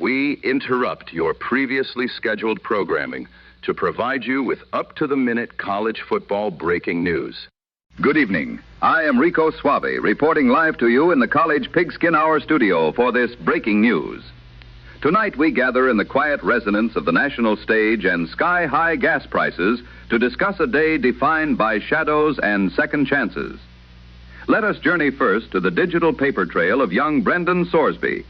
we interrupt your previously scheduled programming to provide you with up-to-the-minute college football breaking news. Good evening. I am Rico Swavae, reporting live to you in the College Pigskin Hour studio for this breaking news. Tonight we gather in the quiet resonance of the national stage and sky-high gas prices to discuss a day defined by shadows and second chances. Let us journey first to the digital paper trail of young Brendan Sorsby,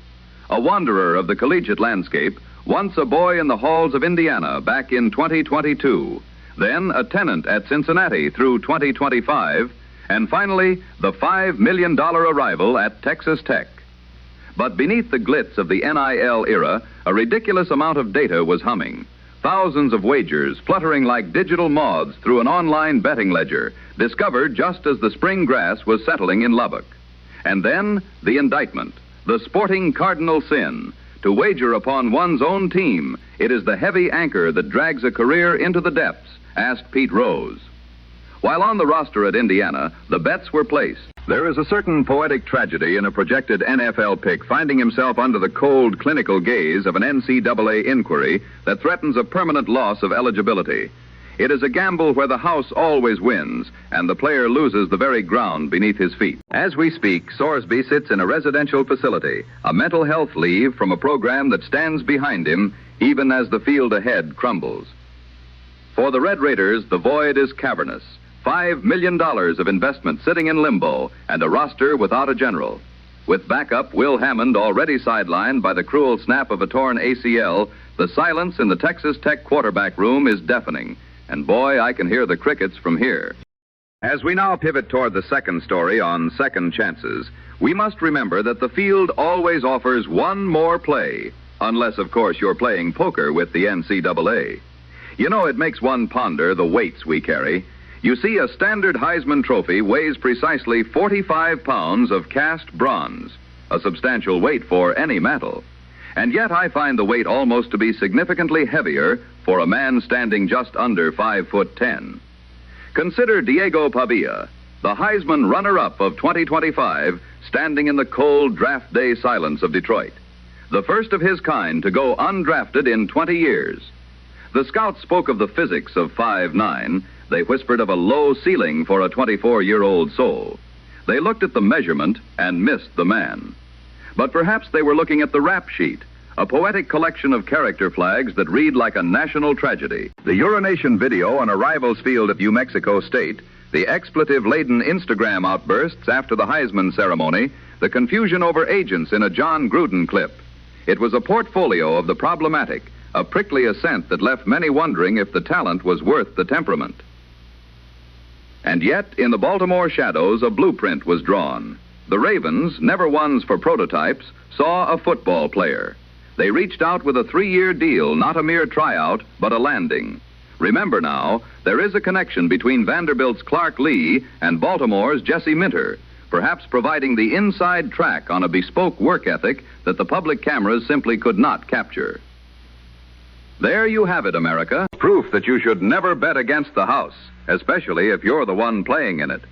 a wanderer of the collegiate landscape, once a boy in the halls of Indiana back in 2022, then a tenant at Cincinnati through 2025, and finally the $5 million arrival at Texas Tech. But beneath the glitz of the NIL era, a ridiculous amount of data was humming. Thousands of wagers fluttering like digital moths through an online betting ledger, discovered just as the spring grass was settling in Lubbock. And then the indictment, the sporting cardinal sin. To wager upon one's own team, it is the heavy anchor that drags a career into the depths, asked Pete Rose. While on the roster at Indiana, the bets were placed. There is a certain poetic tragedy in a projected NFL pick finding himself under the cold, clinical gaze of an NCAA inquiry that threatens a permanent loss of eligibility. It is a gamble where the house always wins, and the player loses the very ground beneath his feet. As we speak, Sorsby sits in a residential facility, a mental health leave from a program that stands behind him, even as the field ahead crumbles. For the Red Raiders, the void is cavernous. $5 million of investment sitting in limbo, and a roster without a general. With backup Will Hammond already sidelined by the cruel snap of a torn ACL, the silence in the Texas Tech quarterback room is deafening. And boy, I can hear the crickets from here. As we now pivot toward the second story on second chances, we must remember that the field always offers one more play, unless, of course, you're playing poker with the NCAA. You know, it makes one ponder the weights we carry. You see, a standard Heisman Trophy weighs precisely 45 pounds of cast bronze, a substantial weight for any mantle. And yet I find the weight almost to be significantly heavier for a man standing just under 5'10". Consider Diego Pavia, the Heisman runner-up of 2025, standing in the cold draft day silence of Detroit, the first of his kind to go undrafted in 20 years. The scouts spoke of the physics of 5'9". They whispered of a low ceiling for a 24-year-old soul. They looked at the measurement and missed the man. But perhaps they were looking at the rap sheet, a poetic collection of character flags that read like a national tragedy. The urination video on a rival's field at New Mexico State, the expletive-laden Instagram outbursts after the Heisman ceremony, the confusion over agents in a John Gruden clip. It was a portfolio of the problematic, a prickly ascent that left many wondering if the talent was worth the temperament. And yet, in the Baltimore shadows, a blueprint was drawn. The Ravens, never ones for prototypes, saw a football player. They reached out with a 3-year deal, not a mere tryout, but a landing. Remember now, there is a connection between Vanderbilt's Clark Lee and Baltimore's Jesse Minter, perhaps providing the inside track on a bespoke work ethic that the public cameras simply could not capture. There you have it, America. Proof that you should never bet against the house, especially if you're the one playing in it.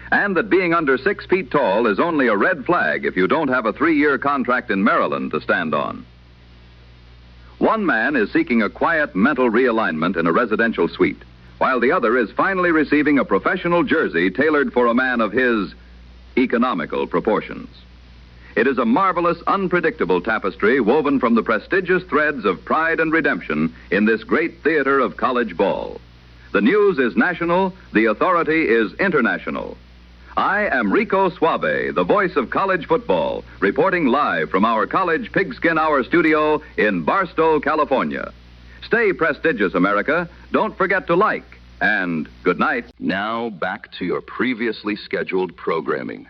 And that being under 6 feet tall is only a red flag if you don't have a 3-year contract in Maryland to stand on. One man is seeking a quiet mental realignment in a residential suite, while the other is finally receiving a professional jersey tailored for a man of his economical proportions. It is a marvelous, unpredictable tapestry woven from the prestigious threads of pride and redemption in this great theater of college ball. The news is national, the authority is international. I am Rico Swavae, the voice of college football, reporting live from our College Pigskin Hour studio in Barstow, California. Stay prestigious, America. Don't forget to like, and good night. Now back to your previously scheduled programming.